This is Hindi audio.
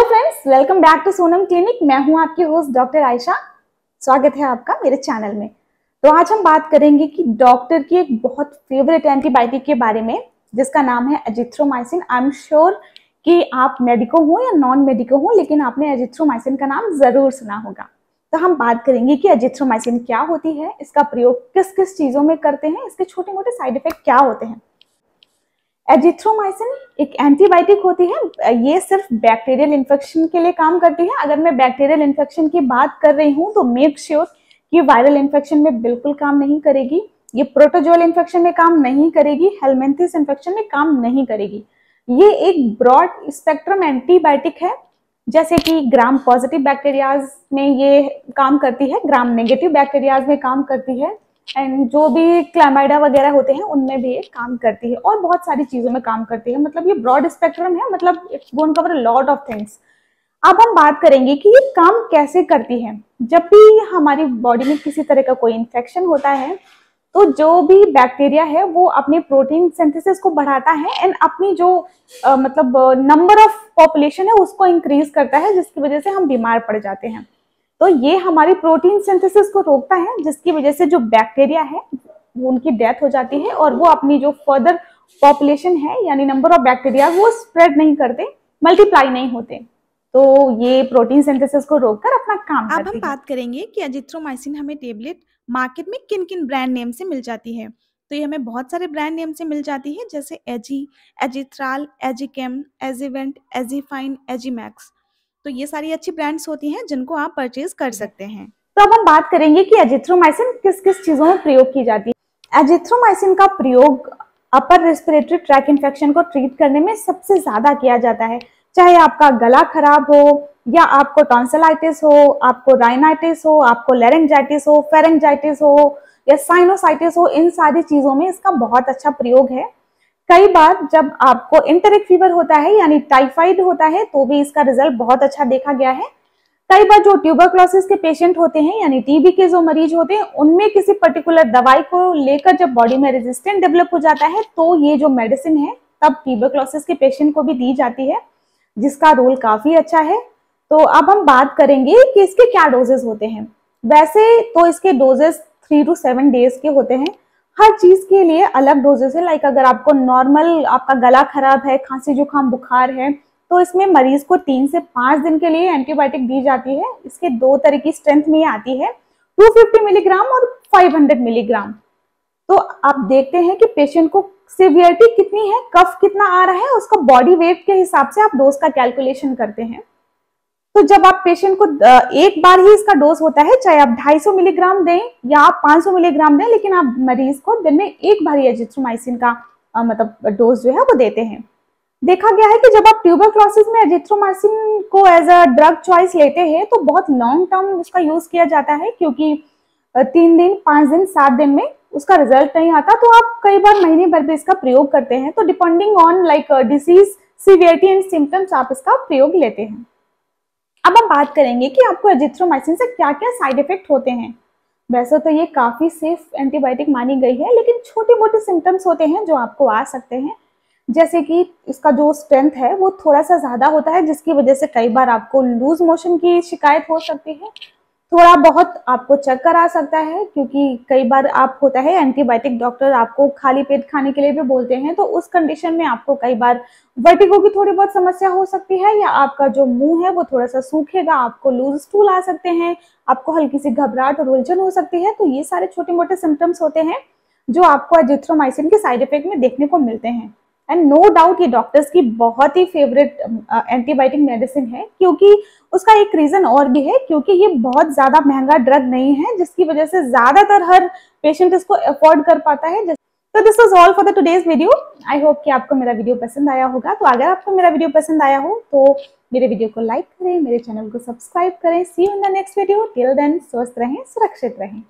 Hello friends, welcome back to Sonam clinic. मैं हूं आपकी होस्ट डॉक्टर आयशा। स्वागत है आपका मेरे चैनल में। तो आज हम बात करेंगे कि डॉक्टर की एक बहुत फेवरेट एंटीबायोटिक के बारे में, जिसका नाम है एजिथ्रोमाइसिन। आई एम श्योर कि आप मेडिको हो या नॉन मेडिको हो, लेकिन आपने एजिथ्रोमाइसिन का नाम जरूर सुना होगा। तो हम बात करेंगे कि एजिथ्रोमाइसिन क्या होती है, इसका प्रयोग किस किस चीजों में करते हैं, इसके छोटे मोटे साइड इफेक्ट क्या होते हैं। एजिथ्रोमाइसिन एक एंटीबायोटिक होती है। ये सिर्फ बैक्टीरियल इन्फेक्शन के लिए काम करती है। अगर मैं बैक्टीरियल इन्फेक्शन की बात कर रही हूँ तो मेक श्योर कि वायरल इन्फेक्शन में बिल्कुल काम नहीं करेगी, ये प्रोटोजोल इन्फेक्शन में काम नहीं करेगी, हेलमिंथिस इन्फेक्शन में काम नहीं करेगी। ये एक ब्रॉड स्पेक्ट्रम एंटीबायोटिक है। जैसे कि ग्राम पॉजिटिव बैक्टीरियाज में ये काम करती है, ग्राम नेगेटिव बैक्टीरियाज में काम करती है, एंड जो भी क्लैमाइडा वगैरह होते हैं उनमें भी ये काम करती है, और बहुत सारी चीजों में काम करती है। मतलब ये ब्रॉड स्पेक्ट्रम है, मतलब it's going to cover a lot of things. अब हम बात करेंगे कि ये काम कैसे करती है। जब भी हमारी बॉडी में किसी तरह का कोई इन्फेक्शन होता है तो जो भी बैक्टीरिया है वो अपनी प्रोटीन सिंथेसिस को बढ़ाता है एंड अपनी जो मतलब नंबर ऑफ पॉपुलेशन है उसको इंक्रीज करता है, जिसकी वजह से हम बीमार पड़ जाते हैं। तो ये हमारी प्रोटीन सिंथेसिस को रोकता है, जिसकी वजह से जो बैक्टीरिया है वो उनकी डेथ हो जाती है और वो अपनी जो फर्दर पॉपुलेशन है यानी नंबर ऑफ बैक्टीरिया वो स्प्रेड नहीं करते, मल्टीप्लाई नहीं होते। तो ये प्रोटीन सिंथेसिस को रोककर अपना काम करती है। अब हम बात करेंगे कि एजिथ्रोमाइसिन हमें टेबलेट मार्केट में किन किन ब्रांड नेम से मिल जाती है। तो ये हमें बहुत सारे ब्रांड नेम से मिल जाती है, जैसे एजी, एजिथ्राल, एजिकेम, एजिवेंट, एजीफाइन, एजीमैक्स। तो ये सारी अच्छी ब्रांड्स होती हैं जिनको आप परचेज कर सकते हैं। तो अब हम बात करेंगे कि एजिथ्रोमाइसिन किस किस चीजों में प्रयोग की जाती है। एजिथ्रोमाइसिन का प्रयोग अपर रेस्पिरेटरी ट्रैक इन्फेक्शन को ट्रीट करने में सबसे ज्यादा किया जाता है। चाहे आपका गला खराब हो, या आपको टॉन्सिलाइटिस हो, आपको राइनाइटिस हो, आपको लेरिंजाइटिस हो, फेरेंजाइटिस हो, या साइनोसाइटिस हो, इन सारी चीजों में इसका बहुत अच्छा प्रयोग है। कई बार जब आपको एंटेरिक फीवर होता है यानी टाइफाइड होता है तो भी इसका रिजल्ट बहुत अच्छा देखा गया है। कई बार जो ट्यूबरक्लोसिस के पेशेंट होते हैं यानी टीबी के जो मरीज होते हैं उनमें किसी पर्टिकुलर दवाई को लेकर जब बॉडी में रेजिस्टेंट डेवलप हो जाता है तो ये जो मेडिसिन है तब ट्यूबरक्लोसिस के पेशेंट को भी दी जाती है, जिसका रोल काफी अच्छा है। तो अब हम बात करेंगे कि इसके क्या डोजेस होते हैं। वैसे तो इसके डोजेस 3 to 7 डेज के होते हैं। हर चीज के लिए अलग डोजेस है। लाइक अगर आपको नॉर्मल आपका गला खराब है, खांसी जुकाम बुखार है, तो इसमें मरीज को 3 से 5 दिन के लिए एंटीबायोटिक दी जाती है। इसके 2 तरह की स्ट्रेंथ में आती है, 250 मिलीग्राम और 500 मिलीग्राम। तो आप देखते हैं कि पेशेंट को सिवियरिटी कितनी है, कफ कितना आ रहा है, उसका बॉडी वेट के हिसाब से आप डोज का कैलकुलेशन करते हैं। तो जब आप पेशेंट को एक बार ही इसका डोज होता है, चाहे आप 250 मिलीग्राम दें या आप 500 मिलीग्राम दें, लेकिन आप मरीज को दिन में एक बार ही एजिथ्रोमाइसिन का मतलब डोज जो है वो देते हैं। देखा गया है कि जब आप ट्यूबरक्लोसिस में एजिथ्रोमाइसिन को एज अ ड्रग चॉइस लेते हैं तो बहुत लॉन्ग टर्म उसका यूज किया जाता है, क्योंकि 3 दिन, 5 दिन, 7 दिन में उसका रिजल्ट नहीं आता, तो आप कई बार महीने भर भी इसका प्रयोग करते हैं। तो depending on like disease severity and symptoms आप इसका प्रयोग लेते हैं। अब हम बात करेंगे कि आपको एजिथ्रोमाइसिन से क्या क्या साइड इफेक्ट होते हैं। वैसे तो ये काफी सेफ एंटीबायोटिक मानी गई है, लेकिन छोटे मोटे सिम्टम्स होते हैं जो आपको आ सकते हैं। जैसे कि इसका जो स्ट्रेंथ है वो थोड़ा सा ज्यादा होता है, जिसकी वजह से कई बार आपको लूज मोशन की शिकायत हो सकती है। थोड़ा बहुत आपको चक्कर आ सकता है, क्योंकि कई बार आप होता है एंटीबायोटिक डॉक्टर आपको खाली पेट खाने के लिए भी बोलते हैं, तो उस कंडीशन में आपको कई बार वर्टिगो की थोड़ी बहुत समस्या हो सकती है, या आपका जो मुंह है वो थोड़ा सा सूखेगा, आपको लूज स्टूल आ सकते हैं, आपको हल्की सी घबराहट और उलझन हो सकती है। तो ये सारे छोटे मोटे सिम्टम्स होते हैं जो आपको एजिथ्रोमाइसिन के साइड इफेक्ट में देखने को मिलते हैं। एंड नो डाउट ये डॉक्टर्स की बहुत ही फेवरेट एंटीबायोटिक मेडिसिन है, क्योंकि उसका एक रीजन और भी है, क्योंकि ये बहुत ज्यादा महंगा ड्रग नहीं है, जिसकी वजह से ज्यादातर हर पेशेंट इसको अफोर्ड कर पाता है। तो this was all for the today's video. I hope कि आपको मेरा वीडियो पसंद आया होगा। तो अगर आपको मेरा वीडियो पसंद आया हो तो मेरे वीडियो को लाइक करें, मेरे चैनल को सब्सक्राइब करें। See you in the next video. Till then स्वस्थ रहें, सुरक्षित रहें।